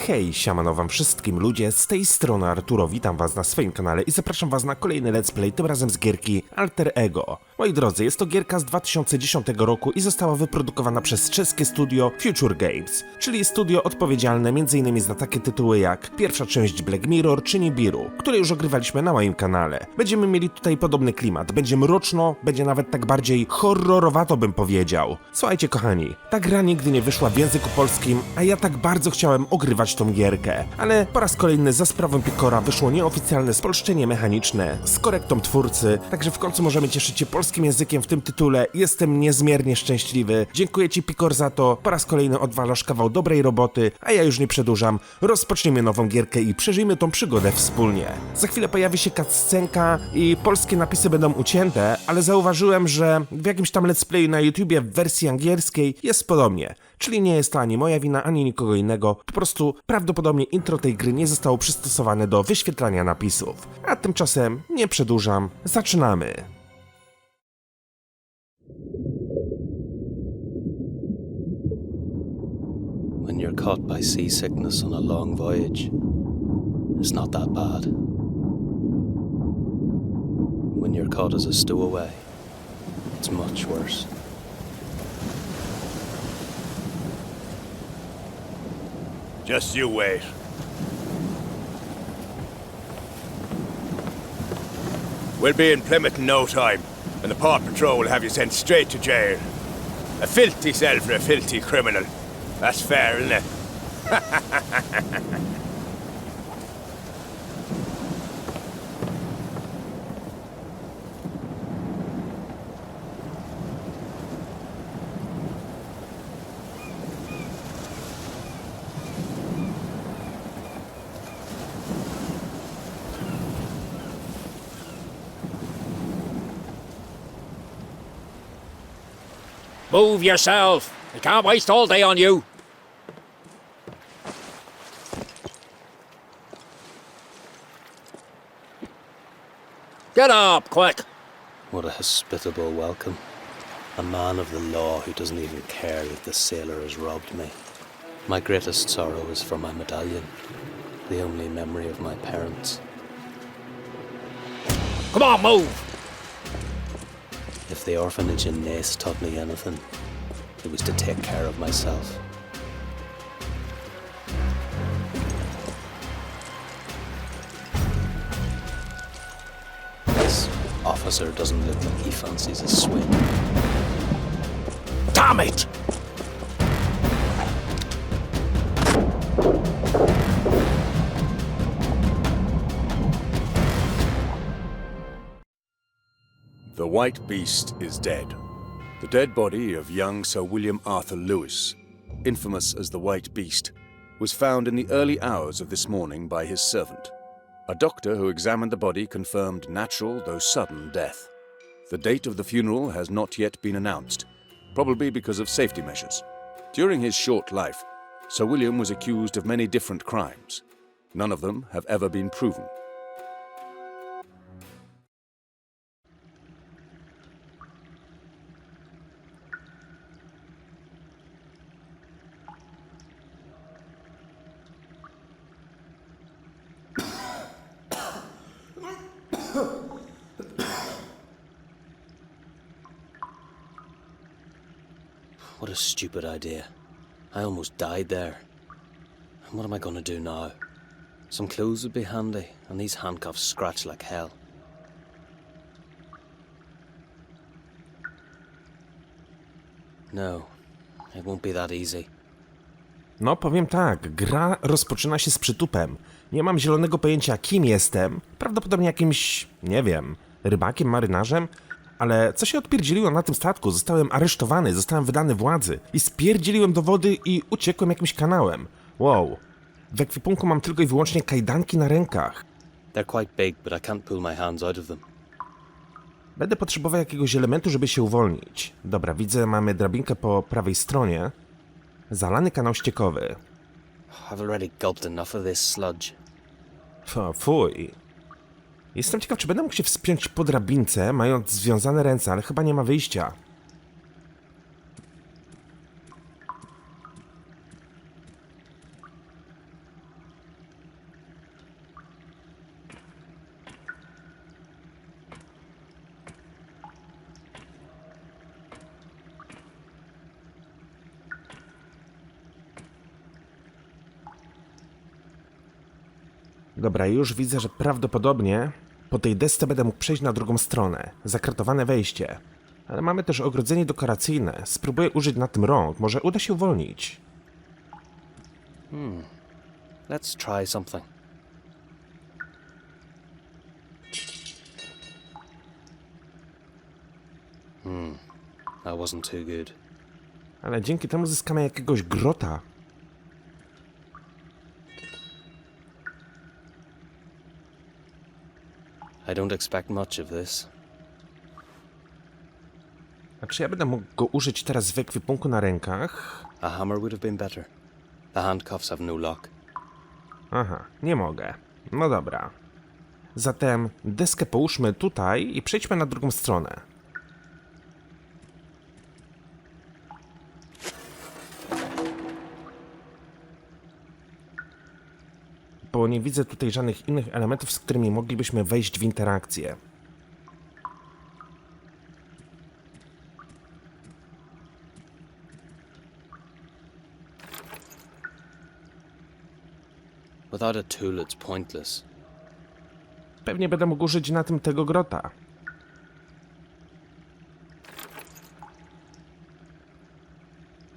Hej, siemano wam wszystkim ludzie, z tej strony Arturo, witam was na swoim kanale i zapraszam was na kolejny let's play, tym razem z gierki Alter Ego. Moi drodzy, jest to gierka z 2010 roku i została wyprodukowana przez czeskie studio Future Games, czyli studio odpowiedzialne m.in. za takie tytuły jak pierwsza część Black Mirror czy Nibiru, które już ogrywaliśmy na moim kanale. Będziemy mieli tutaj podobny klimat, będzie mroczno, będzie nawet tak bardziej horrorowato bym powiedział. Słuchajcie kochani, ta gra nigdy nie wyszła w języku polskim, a ja tak bardzo chciałem ogrywać tą gierkę, ale po raz kolejny za sprawą Pikora wyszło nieoficjalne spolszczenie mechaniczne z korektą twórcy, także w końcu możemy cieszyć się polskim językiem w tym tytule. Jestem niezmiernie szczęśliwy. Dziękuję ci Pikor za to, po raz kolejny odwalasz kawał dobrej roboty, a ja już nie przedłużam. Rozpocznijmy nową gierkę i przeżyjmy tą przygodę wspólnie. Za chwilę pojawi się cutscenka i polskie napisy będą ucięte, ale zauważyłem, że w jakimś tam let's playu na YouTubie w wersji angielskiej jest podobnie. Czyli nie jest to ani moja wina, ani nikogo innego, po prostu prawdopodobnie intro tej gry nie zostało przystosowane do wyświetlania napisów. A tymczasem nie przedłużam, zaczynamy! When you're caught by seasickness on a long voyage, it's not that bad. When you're caught as a stowaway, it's much worse. Just you wait. We'll be in Plymouth in no time, and the Port Patrol will have you sent straight to jail. A filthy cell for a filthy criminal. That's fair, isn't it? Move yourself! I can't waste all day on you! Get up, quick! What a hospitable welcome. A man of the law who doesn't even care that the sailor has robbed me. My greatest sorrow is for my medallion, the only memory of my parents. Come on, move! If the orphanage in Jest taught me anything, it was to take care of myself. This officer doesn't look like he fancies a swim. Damn it! The White Beast is dead. The dead body of young Sir William Arthur Lewis, infamous as the White Beast, was found in the early hours of this morning by his servant. A doctor who examined the body confirmed natural, though sudden, death. The date of the funeral has not yet been announced, probably because of safety measures. During his short life, Sir William was accused of many different crimes. None of them have ever been proven. What a stupid idea. I almost died there. What am I going to do now? Some clothes would be handy, and these handcuffs scratch like hell. No, it won't be that easy. No powiem tak, gra rozpoczyna się z przytupem. Nie mam zielonego pojęcia kim jestem, prawdopodobnie jakimś, nie wiem, rybakiem, marynarzem, ale co się odpierdzieliło na tym statku? Zostałem aresztowany, zostałem wydany władzy i spierdzieliłem do wody i uciekłem jakimś kanałem. Wow. W ekwipunku mam tylko i wyłącznie kajdanki na rękach. They're quite big, but I can't pull my hands out of them. Będę potrzebował jakiegoś elementu, żeby się uwolnić. Dobra, widzę, mamy drabinkę po prawej stronie. Zalany kanał ściekowy. I've already gulped enough of this sludge. Fuj. Jestem ciekaw, czy będę mógł się wspiąć po drabince, mając związane ręce, ale chyba nie ma wyjścia. Dobra, już widzę, że prawdopodobnie po tej desce będę mógł przejść na drugą stronę. Zakratowane wejście. Ale mamy też ogrodzenie dekoracyjne. Spróbuję użyć na tym rąk. Może uda się uwolnić. Let's try something. That wasn't too good. Ale dzięki temu zyskamy jakiegoś grota. I don't expect much of this. A czy ja będę mógł go użyć teraz w ekwipunku na rękach? A hammer would have been better. The handcuffs have no lock. Aha, nie mogę. No dobra. Zatem deskę połóżmy tutaj i przejdźmy na drugą stronę. Bo nie widzę tutaj żadnych innych elementów, z którymi moglibyśmy wejść w interakcję. Without a tool, it's pointless. Pewnie będę mógł użyć na tym tego grota.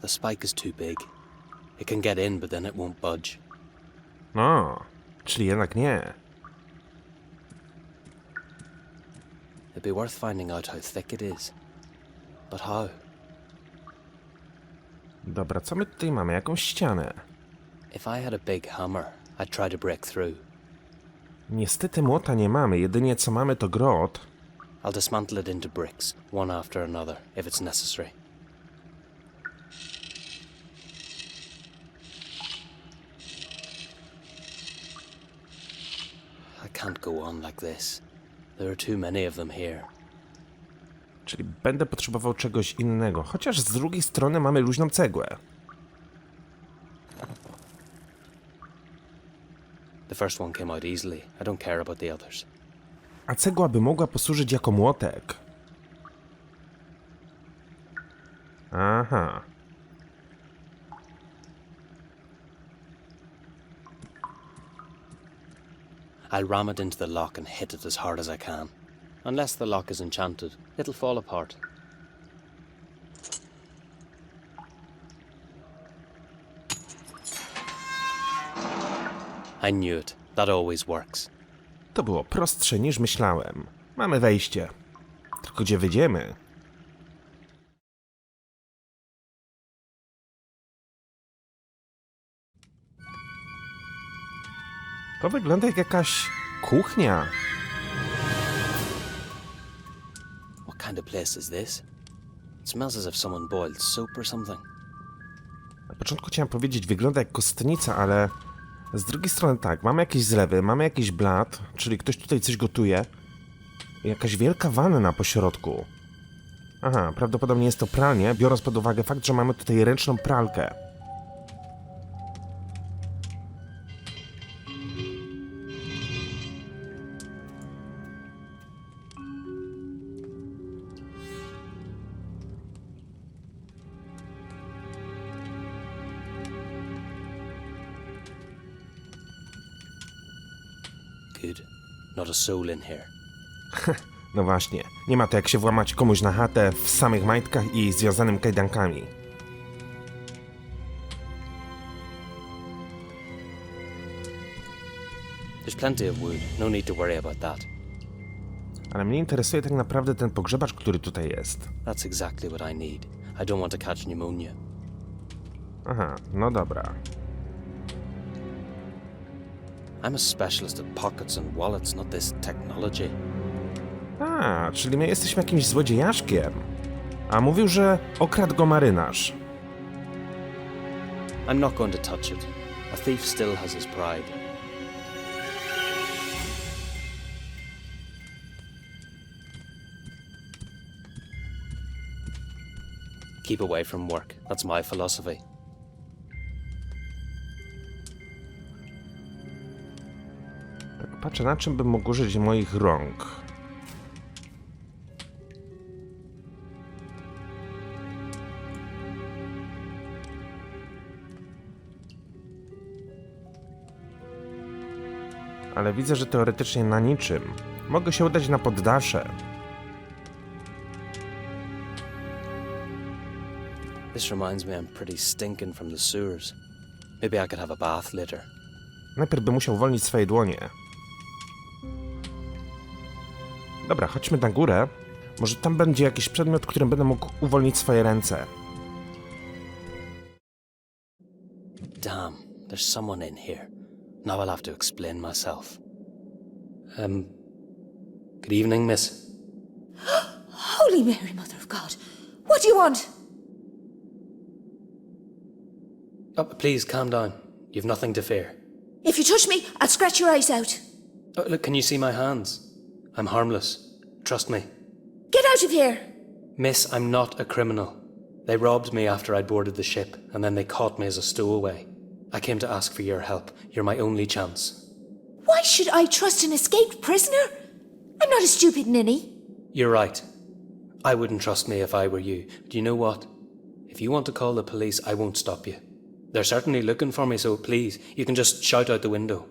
The spike is too big. It can get in, but then it won't budge. No, czyli jednak nie. It'd be worth finding out how thick it is. But how? Dobra, co my tutaj mamy? Jakąś ścianę. If I had a big hammer, I'd try to break through. Niestety młota nie mamy, jedynie co mamy to grot. I'll dismantle it into bricks, one after another, if it's necessary. I can't go on like this. There are too many of them here. Czyli będę potrzebował czegoś innego, chociaż z drugiej strony mamy luźną cegłę. The first one came out easily. I don't care about the others. A cegła by mogła posłużyć jako młotek. Aha. I'll ram it into the lock and hit it as hard as I can. Unless the lock is enchanted, it'll fall apart. I knew it. That always works. To było prostsze niż myślałem. Mamy wejście. Tylko gdzie wyjdziemy? To wygląda jak jakaś kuchnia. What kind of place is this? It smells as if someone boiled soup or something. Na początku chciałem powiedzieć, wygląda jak kostnica, ale z drugiej strony tak, mamy jakieś zlewy, mamy jakiś blat, czyli ktoś tutaj coś gotuje. I jakaś wielka wanna po środku. Aha, prawdopodobnie jest to pralnia, biorąc pod uwagę fakt, że mamy tutaj ręczną pralkę. Good. Not a soul in here. No właśnie, nie ma to jak się włamać komuś na chatę w samych majtkach i związanym kajdankami. There's plenty of wood. No need to worry about that. Ale mnie interesuje tak naprawdę ten pogrzebacz, który tutaj jest. That's exactly what I need. I don't want to catch pneumonia. Aha, no dobra. I'm a specialist at pockets and wallets, not this technology. A, czyli my jesteśmy jakimś złodziejaszkiem. A mówił, że okradł go marynarz. I'm not going to touch it. A thief still has his pride. Keep away from work. That's my philosophy. Tak patrzę, na czym bym mógł użyć moich rąk. Ale widzę, że teoretycznie na niczym. Mogę się udać na poddasze. This reminds me I'm pretty stinking from the sewers. Maybe I could have a bath later. Najpierw bym musiał uwolnić swoje dłonie. Dobra, chodźmy na górę. Może tam będzie jakiś przedmiot, którym będę mógł uwolnić swoje ręce. Damn, there's someone in here. Now I'll have to explain myself. Good evening, miss. Holy Mary, Mother of God! What do you want? Oh, please, calm down. You've nothing to fear. If you touch me, I'll scratch your eyes out. Oh, look, can you see my hands? I'm harmless. Trust me. Get out of here! Miss, I'm not a criminal. They robbed me after I'd boarded the ship, and then they caught me as a stowaway. I came to ask for your help. You're my only chance. Why should I trust an escaped prisoner? I'm not a stupid ninny. You're right. I wouldn't trust me if I were you. But you know what? If you want to call the police, I won't stop you. They're certainly looking for me, so please, you can just shout out the window.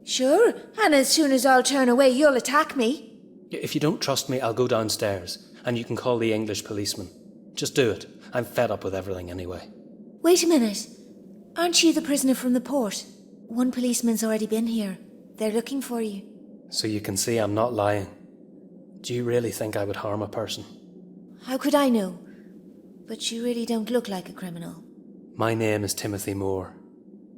Sure, and as soon as I'll turn away, you'll attack me. If you don't trust me, I'll go downstairs, and you can call the English policeman. Just do it. I'm fed up with everything anyway. Wait a minute. Aren't you the prisoner from the port? One policeman's already been here. They're looking for you. So you can see I'm not lying. Do you really think I would harm a person? How could I know? But you really don't look like a criminal. My name is Timothy Moore.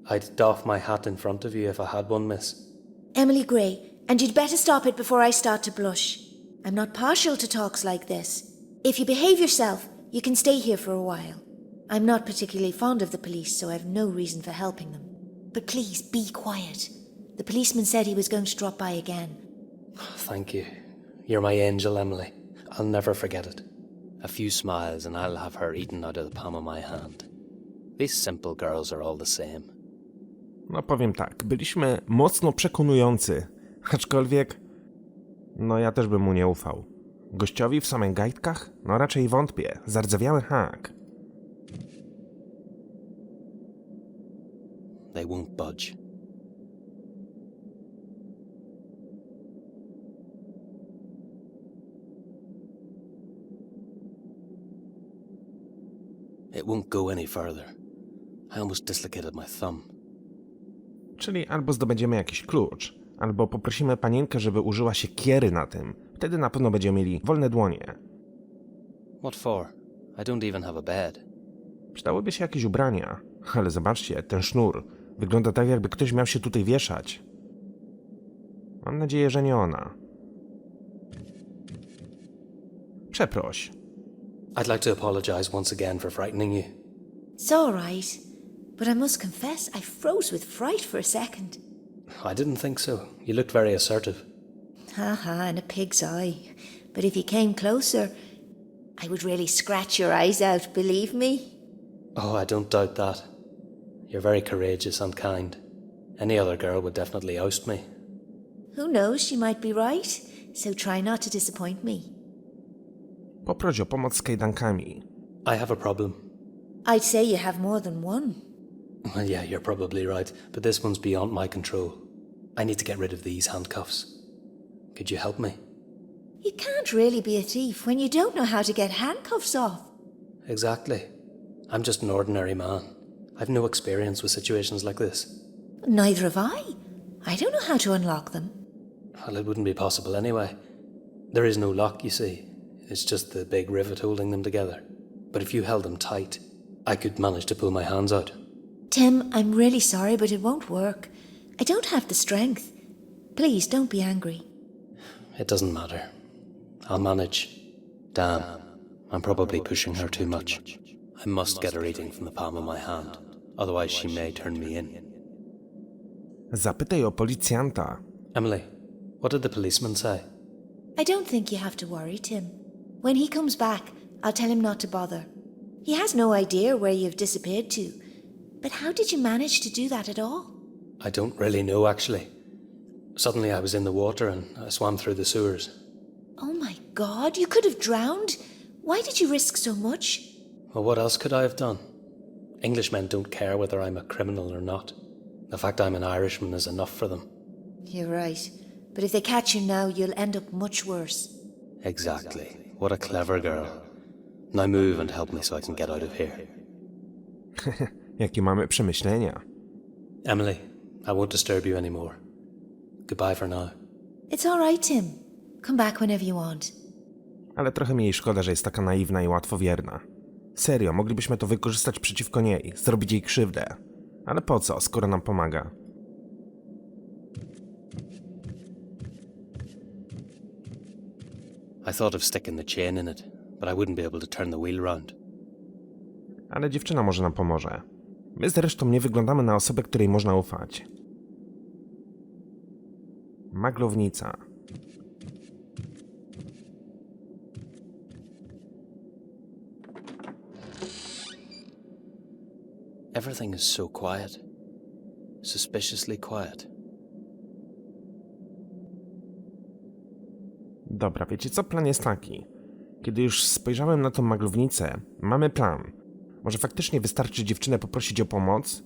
I'd doff my hat in front of you if I had one, miss. Emily Gray, and you'd better stop it before I start to blush. I'm not partial to talks like this. If you behave yourself, you can stay here for a while. I'm not particularly fond of the police, so I've no reason for helping them. But please, be quiet. The policeman said he was going to drop by again. Thank you. You're my angel, Emily. I'll never forget it. A few smiles and I'll have her eaten out of the palm of my hand. These simple girls are all the same. No powiem tak, byliśmy mocno przekonujący. Aczkolwiek... No ja też bym mu nie ufał. Gościowi w samych gajtkach? No raczej wątpię. Zardzewiały hak. They won't budge. It won't go any further. I almost dislocated my thumb. Czyli albo zdobędziemy jakiś klucz, albo poprosimy panienkę, żeby użyła siekiery na tym. Wtedy na pewno będziemy mieli wolne dłonie. What for? I don't even have a bed. Przydałyby się jakieś ubrania. Ale zobaczcie, ten sznur. Wygląda tak, jakby ktoś miał się tutaj wieszać. Mam nadzieję, że nie ona. Przeproś. I'd like to apologize once again for frightening you. It's all right, but I must confess I froze with fright for a second. I didn't think so. You looked very assertive. Ha, in a pig's eye. But if you came closer, I would really scratch your eyes out, believe me. Oh, I don't doubt that. You're very courageous and kind. Any other girl would definitely oust me. Who knows, she might be right, so try not to disappoint me. Poproś o pomoc z kajdankami. I have a problem. I'd say you have more than one. Well, yeah, you're probably right, but this one's beyond my control. I need to get rid of these handcuffs. Could you help me? You can't really be a thief when you don't know how to get handcuffs off. Exactly. I'm just an ordinary man. I've no experience with situations like this. Neither have I. I don't know how to unlock them. Well, it wouldn't be possible anyway. There is no lock, you see. It's just the big rivet holding them together. But if you held them tight, I could manage to pull my hands out. Tim, I'm really sorry, but it won't work. I don't have the strength. Please, don't be angry. It doesn't matter. I'll manage. Damn, I'm probably pushing her too much. I must get her eating from the palm of my hand. Otherwise she may turn me in. Zapytaj o policjanta. Emily, what did the policeman say? I don't think you have to worry, Tim. When he comes back, I'll tell him not to bother. He has no idea where you've disappeared to. But how did you manage to do that at all? I don't really know, actually. Suddenly I was in the water and I swam through the sewers. Oh my God, you could have drowned. Why did you risk so much? Well, what else could I have done? Englishmen don't care whether I'm a criminal or not. The fact I'm an Irishman is enough for them. You're right. But if they catch you now, you'll end up much worse. Exactly. What a clever girl. Now move and help me so I can get out of here. Jakie mamy przemyślenia. Emily, I won't disturb you anymore. Goodbye for now. It's all right, Tim. Come back whenever you want. Ale trochę mi jej szkoda, że jest taka naiwna i łatwowierna. Serio, moglibyśmy to wykorzystać przeciwko niej, zrobić jej krzywdę. Ale po co, skoro nam pomaga? I thought of sticking the chain in it, but I wouldn't be able to turn the wheel round. Ale dziewczyna może nam pomoże. My zresztą nie wyglądamy na osobę, której można ufać. Maglownica. Everything is so quiet. Suspiciously quiet. Dobra, wiecie co? Plan jest taki. Kiedy już spojrzałem na tą maglownicę, mamy plan. Może faktycznie wystarczy dziewczynę poprosić o pomoc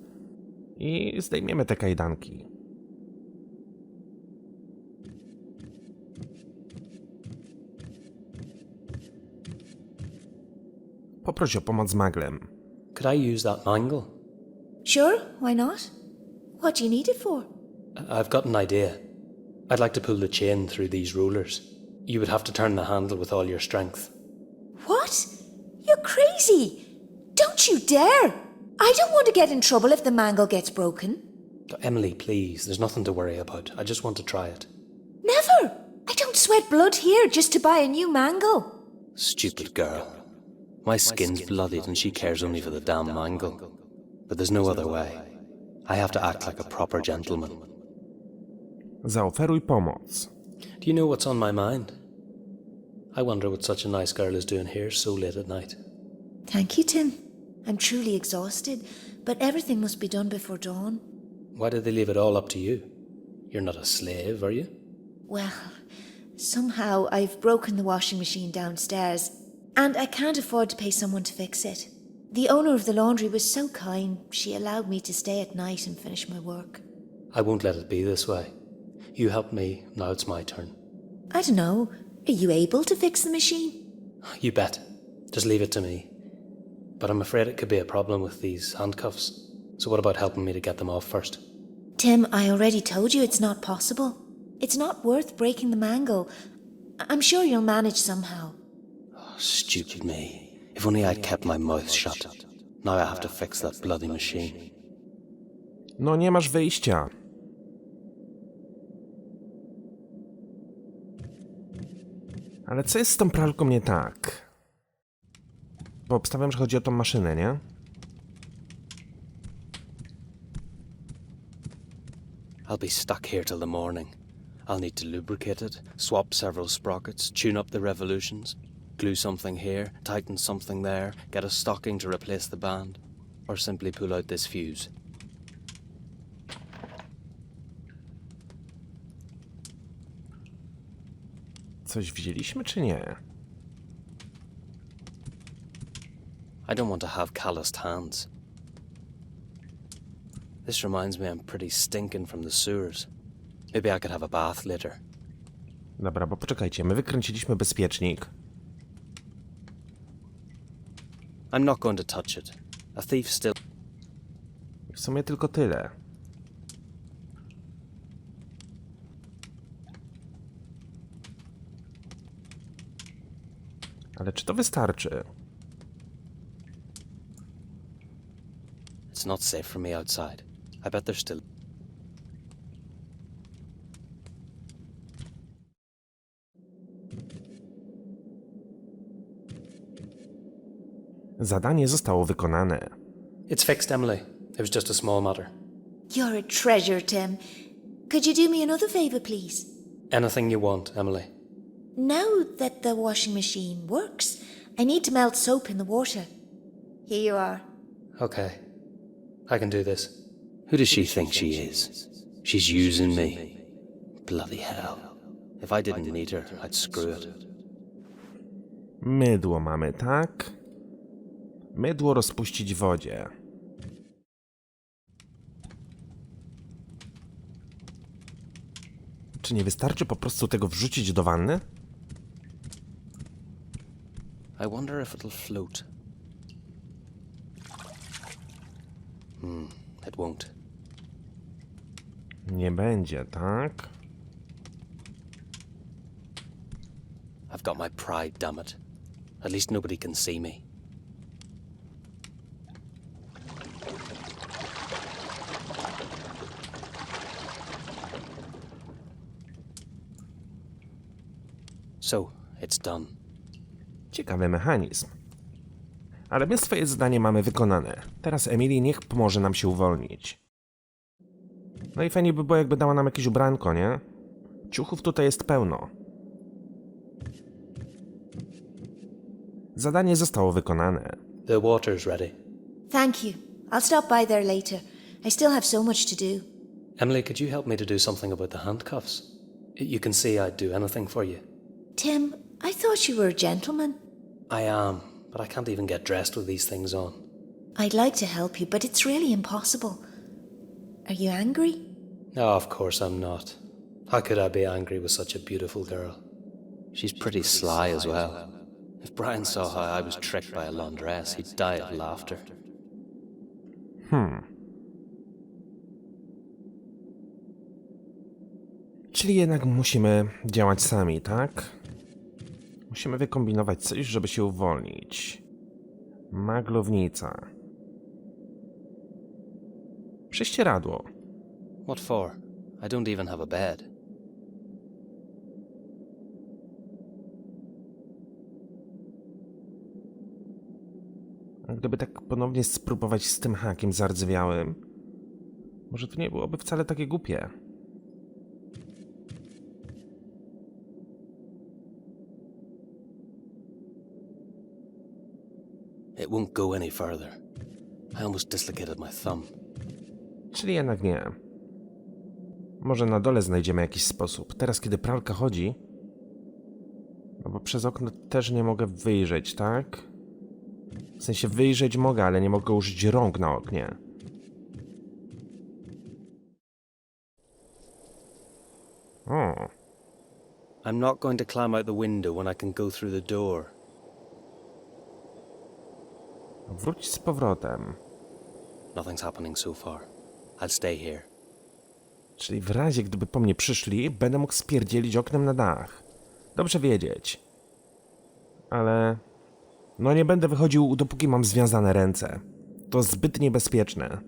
i zdejmiemy te kajdanki. Poproś o pomoc z maglem. Could I use that mangle? Sure, why not? What do you need it for? I've got an idea. I'd like to pull the chain through these rollers. You would have to turn the handle with all your strength. What? You're crazy! Don't you dare! I don't want to get in trouble if the mangle gets broken. Emily, please, there's nothing to worry about. I just want to try it. Never! I don't sweat blood here just to buy a new mangle. Stupid girl. My skin's bloodied and she cares only for the damn mangle. But there's no other way. I have to act like a proper gentleman. Zaoferuj pomoc. Do you know what's on my mind? I wonder what such a nice girl is doing here so late at night. Thank you, Tim. I'm truly exhausted, but everything must be done before dawn. Why did they leave it all up to you? You're not a slave, are you? Well, somehow I've broken the washing machine downstairs, and I can't afford to pay someone to fix it. The owner of the laundry was so kind, she allowed me to stay at night and finish my work. I won't let it be this way. You helped me, now it's my turn. I don't know, are you able to fix the machine? You bet. Just leave it to me. But I'm afraid it could be a problem with these handcuffs. So what about helping me to get them off first? Tim, I already told you it's not possible. It's not worth breaking the mangle. I'm sure you'll manage somehow. Oh, stupid me. If only I'd kept my mouth shut. Now I have to fix that bloody machine. No nie masz wyjścia. Ale co jest z tą pralką nie tak? Bo obstawiam, że chodzi o tą maszynę, nie? I'll be stuck here till the morning. I'll need to lubricate it, swap several sprockets, tune up the revolutions, glue something here, tighten something there, get a stocking to replace the band, or simply pull out this fuse. Coś wzięliśmy czy nie? I don't want to have calloused hands. This reminds me I'm pretty stinking from the sewers. Maybe I could have a bath later. Dobra, bo poczekajcie, my wykręciliśmy bezpiecznik. I'm not going to touch it. A thief still... W sumie tylko tyle. Ale czy to wystarczy? It's not safe for me outside. I bet they're still... Zadanie zostało wykonane. It's fixed, Emily. It was just a small matter. You're a treasure, Tim. Could you do me another favour, please? Anything you want, Emily. Now that the washing machine works, I need to melt soap in the water. Here you are. Okay. I can do this. Who does she think she is? She's using me. Bloody hell. If I didn't need her, I'd screw it. Mydło mamy, tak? Mydło rozpuścić w wodzie. Czy nie wystarczy po prostu tego wrzucić do wanny? I wonder if it'll float. It won't. Nie będzie, tak? I've got my pride, damn it. At least nobody can see me. So, it's done. Ciekawy mechanizm. Ale my swoje zadanie mamy wykonane. Teraz Emily niech pomoże nam się uwolnić. No i fajnie by było, jakby dała nam jakieś ubranko, nie? Ciuchów tutaj jest pełno. Zadanie zostało wykonane. The water's ready. Thank you. I'll stop by there later. I still have so much to do. Emily, could you help me to do something about the handcuffs? You can see I'd do anything for you. Tim, I thought you were a gentleman. I am, but I can't even get dressed with these things on. I'd like to help you, but it's really impossible. Are you angry? No, of course I'm not. How could I be angry with such a beautiful girl? She's pretty sly as well. If Brian saw how I was tricked by a laundress, he'd die of laughter. Czyli jednak musimy działać sami, tak? Musimy wykombinować coś, żeby się uwolnić. Maglownica. Prześcieradło. What for? I don't even have a bed. A gdyby tak ponownie spróbować z tym hakiem zardzewiałym, może to nie byłoby wcale takie głupie. It won't go any further. I almost dislocated my thumb. Czyli jednak nie. Może na dole znajdziemy jakiś sposób. Teraz, kiedy pralka chodzi... No bo przez okno też nie mogę wyjrzeć, tak? W sensie wyjrzeć mogę, ale nie mogę użyć rąk na oknie. O, I'm not going to climb out the window when I can go through the door. wróć z powrotem. Nothing's happening so far. I'll stay here. Czyli w razie, gdyby po mnie przyszli, będę mógł spierdzielić oknem na dach. Dobrze wiedzieć. Ale... No nie będę wychodził, dopóki mam związane ręce. To zbyt niebezpieczne.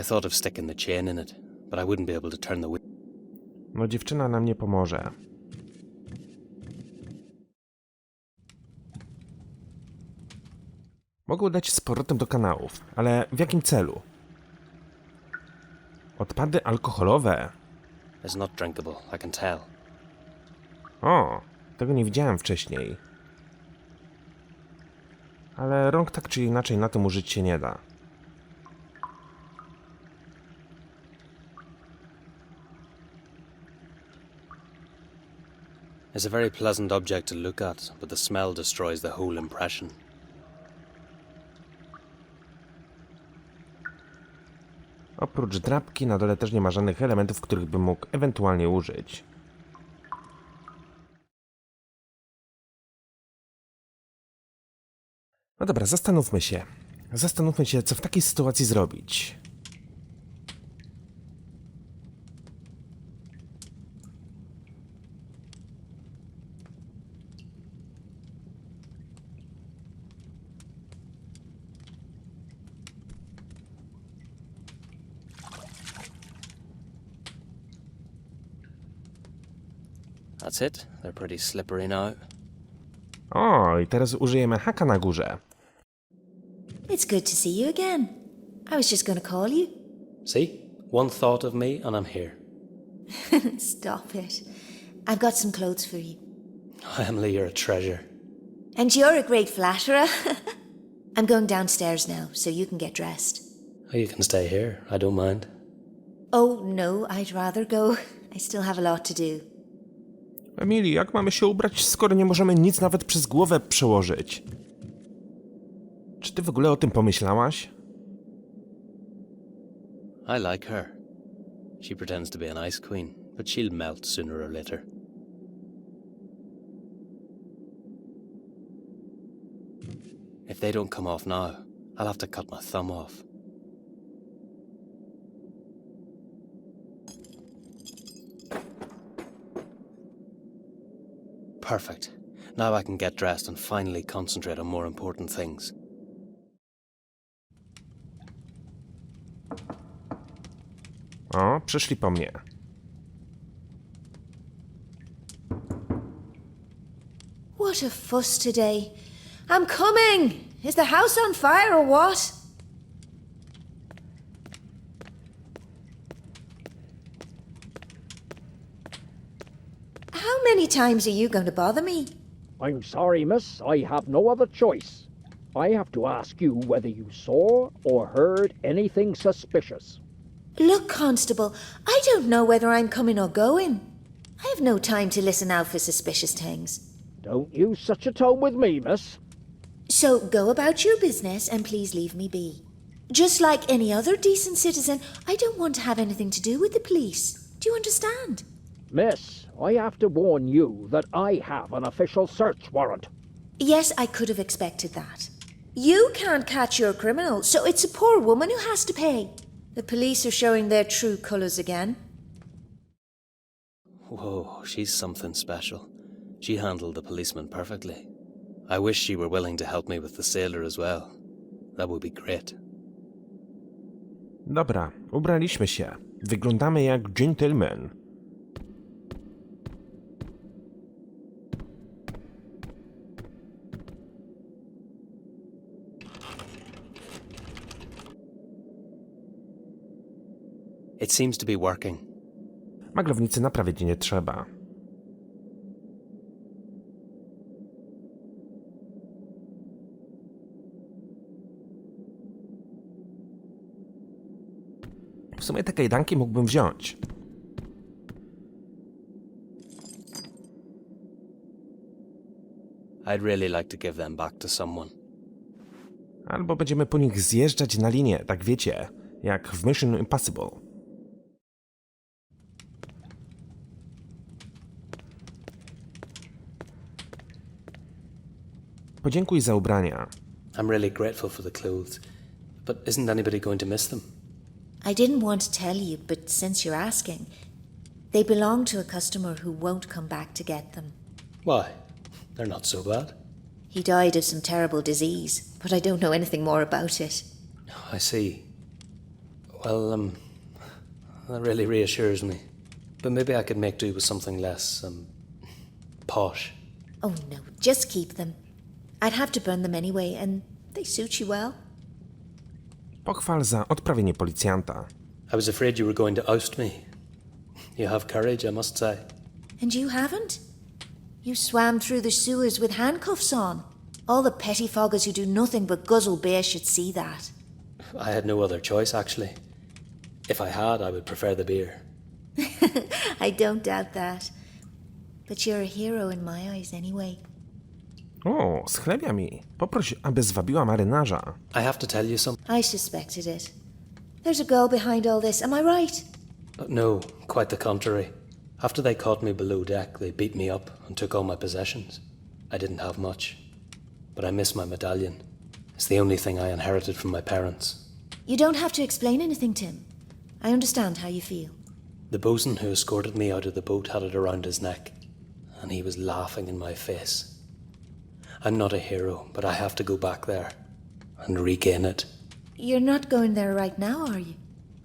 I thought of sticking the chain in it, but I wouldn't be able to turn the window. No dziewczyna nam nie pomoże. Mogę udać z powrotem do kanałów, ale w jakim celu? Odpady alkoholowe. It's not drinkable, I can tell. O, tego nie widziałem wcześniej. Ale rąk tak czy inaczej na tym użyć się nie da. It's a very pleasant object to look at, but the smell destroys the whole impression. Oprócz drapki na dole też nie ma żadnych elementów, których bym mógł ewentualnie użyć. No dobra, zastanówmy się. Zastanówmy się, co w takiej sytuacji zrobić. That's it. They're pretty slippery now. O, i teraz użyjemy haka na górze. It's good to see you again. I was just going to call you. See? One thought of me and I'm here. Stop it. I've got some clothes for you. Emily, you're a treasure. And you're a great flatterer. I'm going downstairs now, so you can get dressed. Oh, you can stay here. I don't mind. Oh, no, I'd rather go. I still have a lot to do. Emily, jak mamy się ubrać, skoro nie możemy nic nawet przez głowę przełożyć? Czy ty w ogóle o tym pomyślałaś? I like her. She pretends to be an ice queen, but she'll melt sooner or later. If they don't come off now, I'll have to cut my thumb off. Perfect. Now I can get dressed and finally concentrate on more important things. O, przyszli po mnie. What a fuss today. I'm coming! Is the house on fire or what? How many times are you going to bother me? I'm sorry, miss. I have no other choice. I have to ask you whether you saw or heard anything suspicious. Look, Constable, I don't know whether I'm coming or going. I have no time to listen out for suspicious things. Don't use such a tone with me, miss. So go about your business and please leave me be. Just like any other decent citizen, I don't want to have anything to do with the police. Do you understand? Miss, I have to warn you that I have an official search warrant. Yes, I could have expected that. You can't catch your criminal, so it's a poor woman who has to pay. The police are showing their true colours again. Whoa, she's something special. She handled the policeman perfectly. I wish she were willing to help me with the sailor as well. That would be great. Dobra, ubraliśmy się. Wyglądamy jak gentlemen. It seems to be working. Maglownicy naprawić nie trzeba. W sumie te kajdanki mógłbym wziąć. I'd really like to give them back to someone. Albo będziemy po nich zjeżdżać na linię, tak wiecie, jak w Mission Impossible. Podziękuj za ubrania. I'm really grateful for the clothes, but isn't anybody going to miss them? I didn't want to tell you, but since you're asking, they belong to a customer who won't come back to get them. Why? They're not so bad. He died of some terrible disease, but I don't know anything more about it. I see. Well, that really reassures me. But maybe I could make do with something less, posh. Oh no, just keep them. I'd have to burn them anyway, and they suit you well. Pochwal za odprawienie policjanta. I was afraid you were going to oust me. You have courage, I must say. And you haven't? You swam through the sewers with handcuffs on. All the pettifoggers who do nothing but guzzle beer should see that. I had no other choice, actually. If I had, I would prefer the beer. I don't doubt that. But you're a hero in my eyes anyway. O, schlebia mi. Poproś, aby zwabiła marynarza. I have to tell you something. I suspected it. There's a girl behind all this, am I right? No, quite the contrary. After they caught me below deck, they beat me up and took all my possessions. I didn't have much, but I miss my medallion. It's the only thing I inherited from my parents. You don't have to explain anything, Tim. I understand how you feel. The bosun who escorted me out of the boat had it around his neck, and he was laughing in my face. I'm not a hero, but I have to go back there and regain it. You're not going there right now, are you?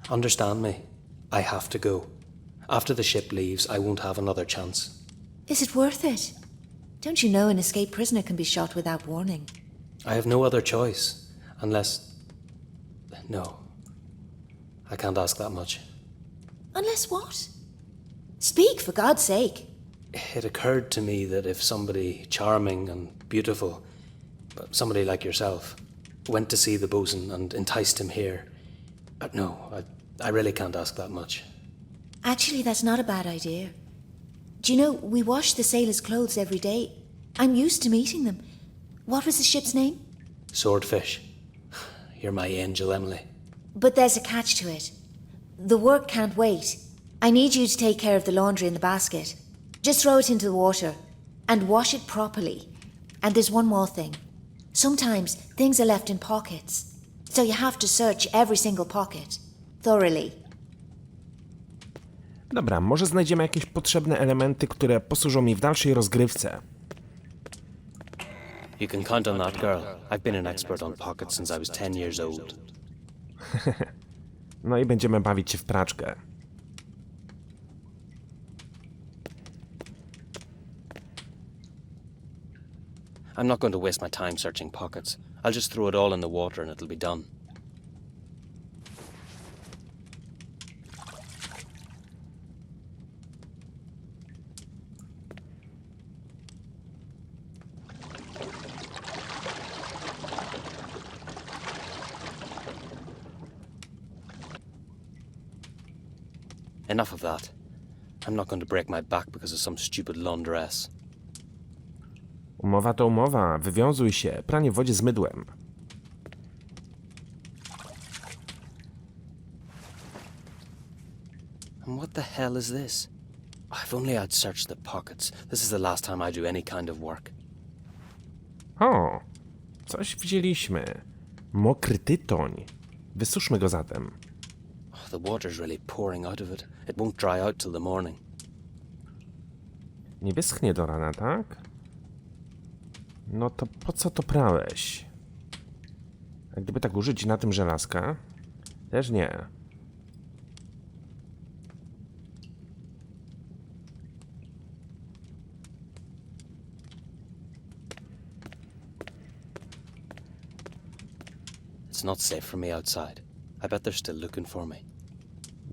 Understand me? I have to go. After the ship leaves, I won't have another chance. Is it worth it? Don't you know an escaped prisoner can be shot without warning? I have no other choice, unless... No. I can't ask that much. Unless what? Speak, for God's sake. It occurred to me that if somebody charming and beautiful, but somebody like yourself, went to see the bosun and enticed him here... No, I really can't ask that much. Actually, that's not a bad idea. Do you know, we wash the sailors' clothes every day. I'm used to meeting them. What was the ship's name? Swordfish. You're my angel, Emily. But there's a catch to it. The work can't wait. I need you to take care of the laundry in the basket. Just throw it into the water and wash it properly. And there's one more thing. Sometimes things are left in pockets, so you have to search every single pocket thoroughly. Dobra, może znajdziemy jakieś potrzebne elementy, które posłużą mi w dalszej rozgrywce. You can count on that, girl. I've been an expert on pockets since I was 10 years old. No i będziemy bawić się w praczkę. I'm not going to waste my time searching pockets. I'll just throw it all in the water and it'll be done. Enough of that. I'm not going to break my back because of some stupid laundress. Umowa to umowa. Wywiązuj się. Pranie w wodzie z mydłem. And what the hell is this? If only I'd searched the pockets. This is the last time I do any kind of work. O, coś wzięliśmy. Mokry tytoń. Wysuszmy go zatem. The water's really pouring out of it. It won't dry out till the morning. Nie wyschnie do rana, tak? No to po co to prałeś? A gdyby tak użyć na tym żelazka? Też nie. It's not safe for me outside. I bet they're still looking for me.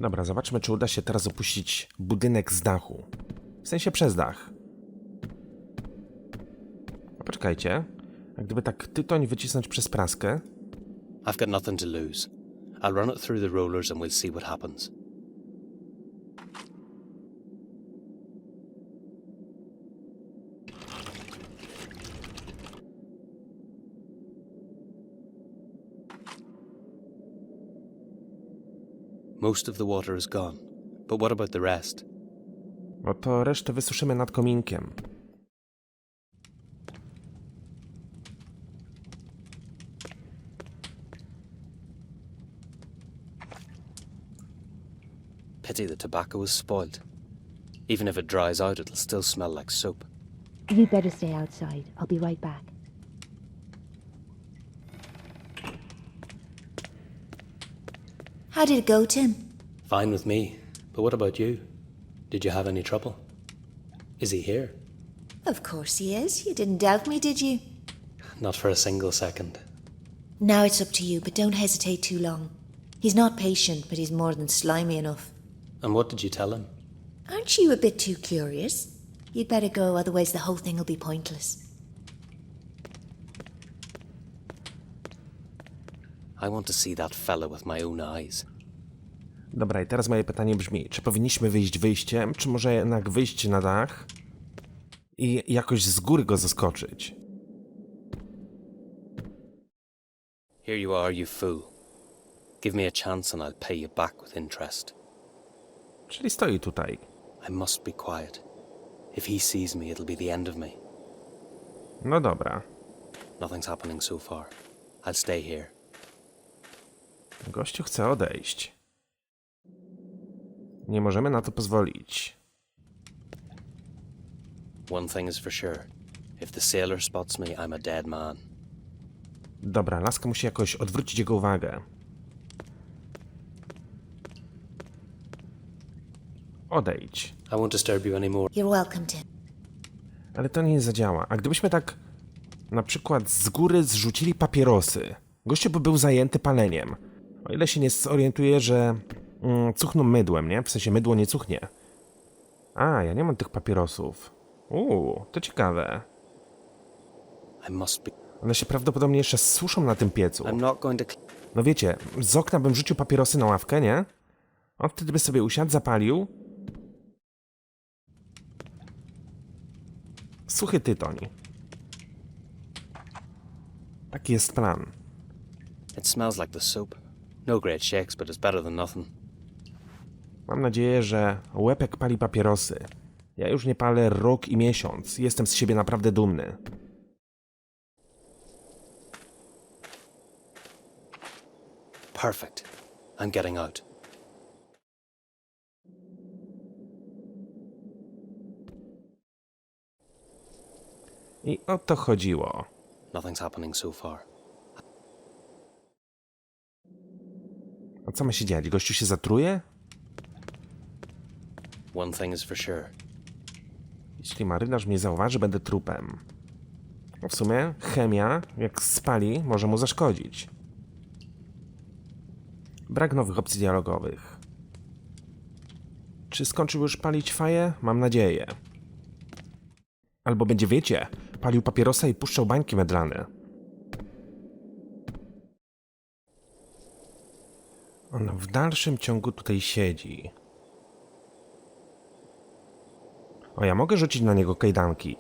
Dobra, zobaczmy, czy uda się teraz opuścić budynek z dachu. W sensie przez dach. A poczekajcie. A gdyby tak tytoń wycisnąć przez praskę? I've got nothing to lose. I'll run it through the rollers and we'll see what happens. Most of the water is gone, but what about the rest? No to resztę wysuszymy nad kominkiem. Pity the tobacco is spoiled. Even if it dries out, it'll still smell like soap. You'd better stay outside. I'll be right back. How did it go, Tim? Fine with me, but what about you? Did you have any trouble? Is he here? Of course he is. You didn't doubt me, did you? Not for a single second. Now it's up to you, but don't hesitate too long. He's not patient, but he's more than slimy enough. And what did you tell him? Aren't you a bit too curious? You'd better go, otherwise the whole thing will be pointless. I want to see that fella with my own eyes. Dobra, i teraz moje pytanie brzmi, czy powinniśmy wyjść wyjściem, czy może jednak wyjść na dach i jakoś z góry go zaskoczyć? Here you are, you fool. Give me a chance and I'll pay you back with interest. Czyli stoi tutaj. I must be quiet. If he sees me, it'll be the end of me. No dobra. Nothing's happening so far. I'll stay here. Gościu chce odejść. Nie możemy na to pozwolić. One thing is for sure. If the sailor spots me, I'm a dead man. Dobra, laska musi jakoś odwrócić jego uwagę. Odejdź. I won't disturb you anymore. You're welcome, Tim. Ale to nie zadziała. A gdybyśmy tak na przykład z góry zrzucili papierosy? Gościu by był zajęty paleniem. O ile się nie zorientuje, że cuchną mydłem, nie? W sensie mydło nie cuchnie. A, ja nie mam tych papierosów. To ciekawe. I must be... One się prawdopodobnie jeszcze suszą na tym piecu. I'm not going to... No wiecie, z okna bym rzucił papierosy na ławkę, nie? On wtedy by sobie usiadł, zapalił. Suchy tytoń. Taki jest plan. It smells like the soap. No great shakes, but it's better than nothing. Mam nadzieję, że łepek pali papierosy. Ja już nie palę rok i miesiąc. Jestem z siebie naprawdę dumny. Perfect. I'm getting out. I o to chodziło. Nothing's happening so far. A co ma się dziać? Gościu się zatruje? One thing is for sure. Jeśli marynarz mnie zauważy, będę trupem. No w sumie chemia, jak spali, może mu zaszkodzić. Brak nowych opcji dialogowych. Czy skończył już palić faję? Mam nadzieję. Albo będzie, wiecie, palił papierosa i puszczał bańki medlane. On w dalszym ciągu tutaj siedzi. O, ja mogę rzucić na niego kajdanki.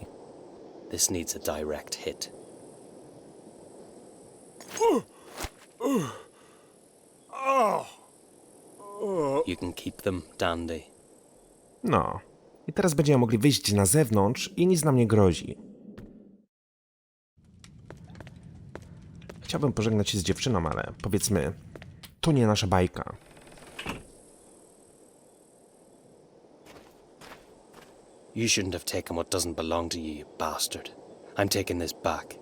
This needs a direct hit. You can keep them, Dandy. No. I teraz będziemy mogli wyjść na zewnątrz i nic nam nie grozi. Chciałbym pożegnać się z dziewczyną, ale powiedzmy, to nie nasza bajka. You shouldn't have taken what doesn't belong to you, you bastard. I'm taking this back.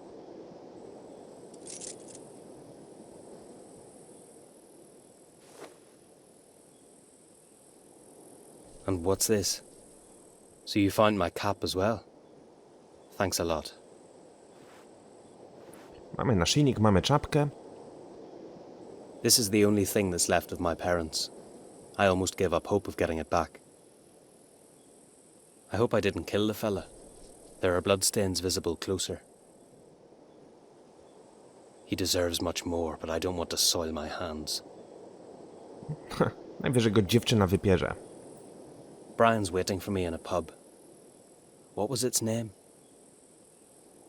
And what's this? So you found my cap as well? Thanks a lot. Mamy naszyjnik, mamy czapkę. This is the only thing that's left of my parents. I almost gave up hope of getting it back. I hope I didn't kill the fella. There are bloodstains visible closer. He deserves much more, but I don't want to soil my hands. Najwyżej go dziewczyna wypierze. Brian's waiting for me in a pub. What was its name?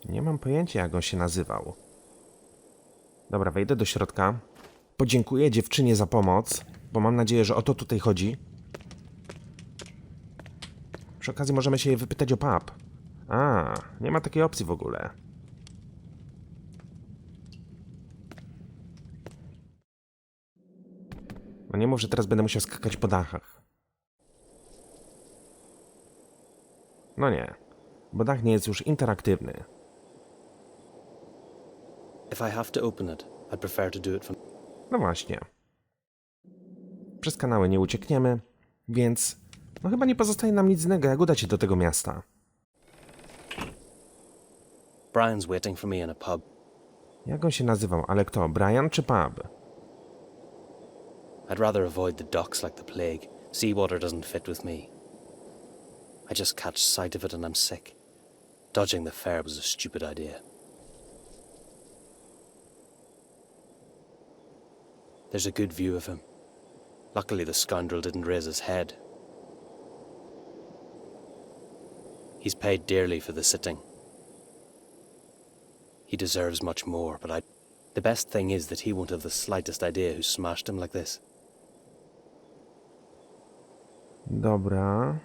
Nie mam pojęcia, jak on się nazywał. Dobra, wejdę do środka. Podziękuję dziewczynie za pomoc, bo mam nadzieję, że o to tutaj chodzi. Przy okazji możemy się jej wypytać o pub. A, nie ma takiej opcji w ogóle. No nie mów, że teraz będę musiał skakać po dachach. No nie, bo dach nie jest już interaktywny. If I have to open it, I'd prefer to do it from... No właśnie. Przez kanały nie uciekniemy, więc no chyba nie pozostaje nam nic innego, jak udać się do tego miasta. Brian's waiting for me in a pub. Jak on się nazywał? Ale kto? Brian czy pub? I'd rather avoid the docks like the plague. Seawater doesn't fit with me. I just catch sight of it and I'm sick. Dodging the fare was a stupid idea. There's a good view of him. Luckily the scoundrel didn't raise his head. He's paid dearly for the sitting. He deserves much more, but the best thing is that he won't have the slightest idea who smashed him like this. Dobra.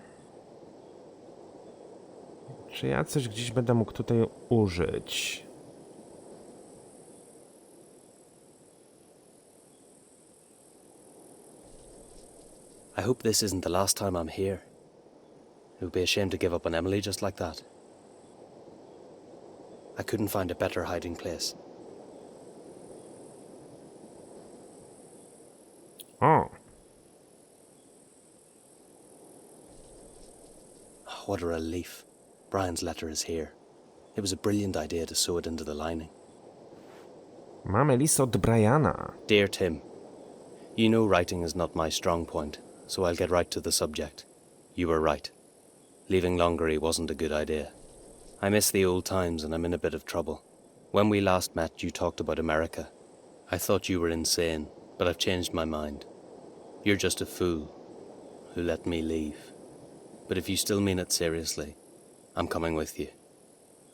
Czy ja coś gdzieś będę mógł tutaj użyć? I hope this isn't the last time I'm here. It would be a shame to give up on Emily just like that. I couldn't find a better hiding place. O! What a relief. Brian's letter is here. It was a brilliant idea to sew it into the lining. Mamy list od Briana. Dear Tim, you know writing is not my strong point, so I'll get right to the subject. You were right. Leaving Longery wasn't a good idea. I miss the old times and I'm in a bit of trouble. When we last met, you talked about America. I thought you were insane, but I've changed my mind. You're just a fool who let me leave. But if you still mean it seriously, I'm coming with you.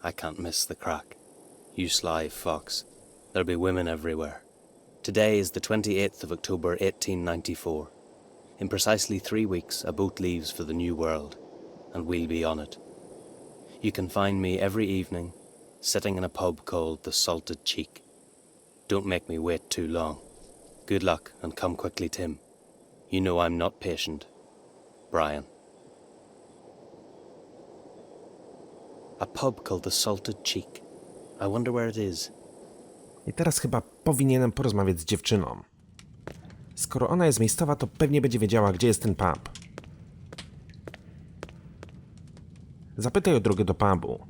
I can't miss the crack. You sly fox. There'll be women everywhere. Today is the 28th of October, 1894. In precisely 3 weeks, a boat leaves for the new world, and we'll be on it. You can find me every evening, sitting in a pub called the Salted Cheek. Don't make me wait too long. Good luck, and come quickly, Tim. You know I'm not patient. Brian. A pub called the Salted Cheek. I wonder where it is. I teraz chyba powinienem porozmawiać z dziewczyną. Skoro ona jest miejscowa, to pewnie będzie wiedziała, gdzie jest ten pub. Zapytaj o drogę do pubu.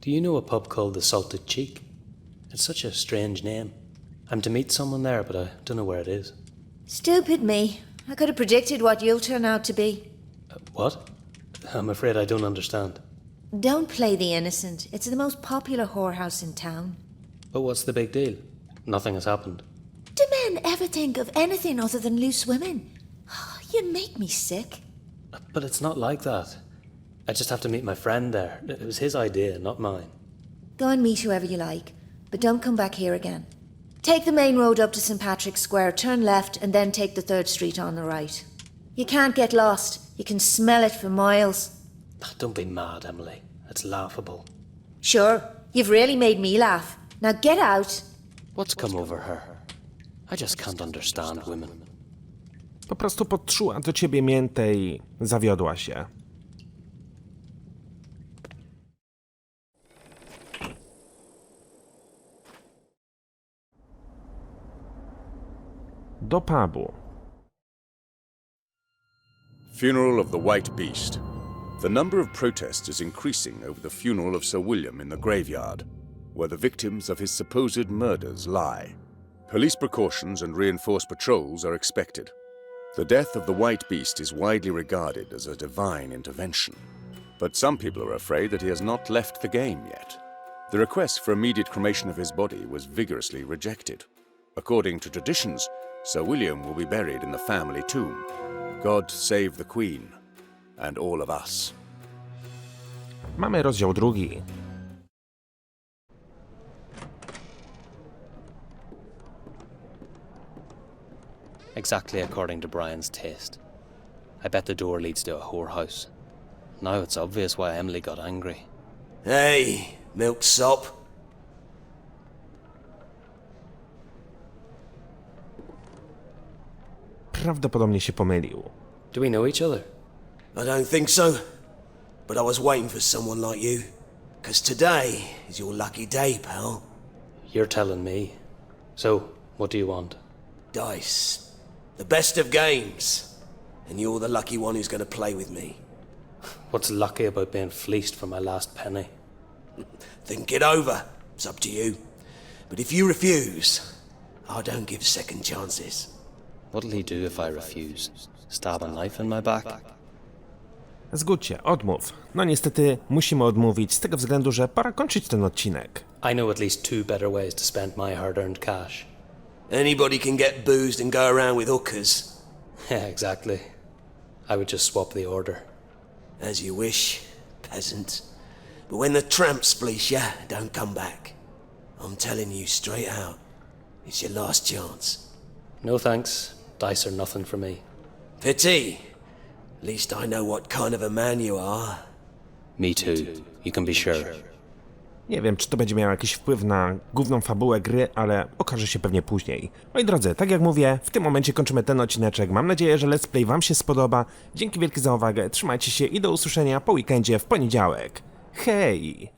Do you know a pub called the Salted Cheek? It's such a strange name. I'm to meet someone there, but I don't know where it is. Stupid me. I could have predicted what you'll turn out to be. What? I'm afraid I don't understand. Don't play the innocent. It's the most popular whorehouse in town. But what's the big deal? Nothing has happened. Do men ever think of anything other than loose women? You make me sick. But it's not like that. I just have to meet my friend there. It was his idea, not mine. Go and meet whoever you like, but don't come back here again. Take the main road up to St. Patrick's Square, turn left, and then take the 3rd Street on the right. You can't get lost. You can smell it for miles. Don't be mad, Emily. It's laughable. Sure, you've really made me laugh. Now get out. What's come over her? I just can't understand women. Po prostu podszyła do ciebie miętę i zawiodła się. Do pubu. Funeral of the White Beast. The number of protests is increasing over the funeral of Sir William in the graveyard, where the victims of his supposed murders lie. Police precautions and reinforced patrols are expected. The death of the White Beast is widely regarded as a divine intervention, but some people are afraid that he has not left the game yet. The request for immediate cremation of his body was vigorously rejected. According to traditions, Sir William will be buried in the family tomb. God save the Queen and all of us. Mamy rozdział 2. Exactly according to Brian's taste. I bet the door leads to a whorehouse. Now it's obvious why Emily got angry. Hey, milksop. Prawdopodobnie się pomylił. Do we know each other? I don't think so. But I was waiting for someone like you. 'Cause today is your lucky day, pal. You're telling me. So, what do you want? Dice. The best of games. And you're the lucky one who's gonna play with me. What's lucky about being fleeced for my last penny? Think it over. It's up to you. But if you refuse, I don't give second chances. What'll he do if I refuse? Stab a knife in my back? Zgódź się, odmów. No niestety musimy odmówić z tego względu, że pora kończyć ten odcinek. I know at least 2 better ways to spend my hard-earned cash. Anybody can get boozed and go around with hookers. Yeah, exactly. I would just swap the order. As you wish, peasant. But when the tramps fleece ya, don't come back. I'm telling you straight out. It's your last chance. No thanks. Dice are nothing for me. Pity. At least I know what kind of a man you are. Me too. You can be sure. Nie wiem, czy to będzie miało jakiś wpływ na główną fabułę gry, ale okaże się pewnie później. Moi drodzy, tak jak mówię, w tym momencie kończymy ten odcineczek. Mam nadzieję, że let's play wam się spodoba. Dzięki wielkie za uwagę, trzymajcie się i do usłyszenia po weekendzie w poniedziałek. Hej!